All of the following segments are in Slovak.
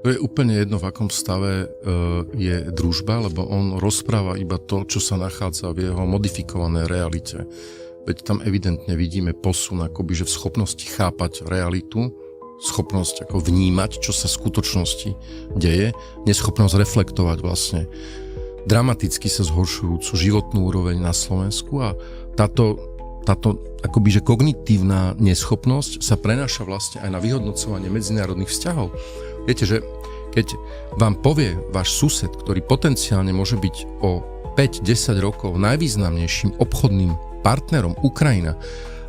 To je úplne jedno, v akom stave je družba, lebo on rozpráva iba to, čo sa nachádza v jeho modifikovanej realite. Veď tam evidentne vidíme posun akoby, že v schopnosti chápať realitu, schopnosť ako vnímať, čo sa v skutočnosti deje, neschopnosť reflektovať vlastne dramaticky sa zhoršujúcu životnú úroveň na Slovensku a táto akoby, že kognitívna neschopnosť sa prenáša vlastne aj na vyhodnocovanie medzinárodných vzťahov. Viete, že keď vám povie váš sused, ktorý potenciálne môže byť o 5-10 rokov najvýznamnejším obchodným partnerom Ukrajina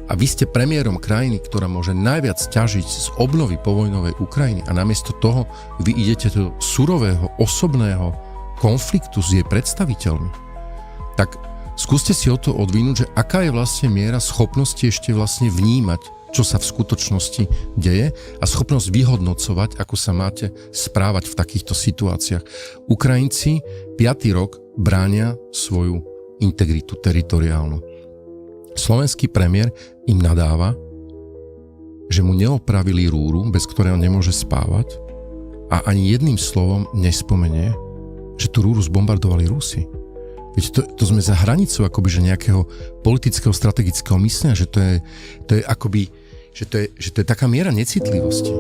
a vy ste premiérom krajiny, ktorá môže najviac ťažiť z obnovy povojnovej Ukrajiny a namiesto toho vy idete do surového osobného konfliktu s jej predstaviteľmi, tak skúste si o to odvinúť, že aká je vlastne miera schopnosti ešte vlastne vnímať, čo sa v skutočnosti deje a schopnosť vyhodnocovať, ako sa máte správať v takýchto situáciách. Ukrajinci 5. rok bránia svoju integritu teritoriálnu. Slovenský premiér im nadáva, že mu neopravili rúru, bez ktorého nemôže spávať a ani jedným slovom nespomenie, že tú rúru zbombardovali Rusi. Viete, to sme za hranicou akoby, že nejakého politického strategického myslenia, že to je akoby, že to je taká miera necitlivosti.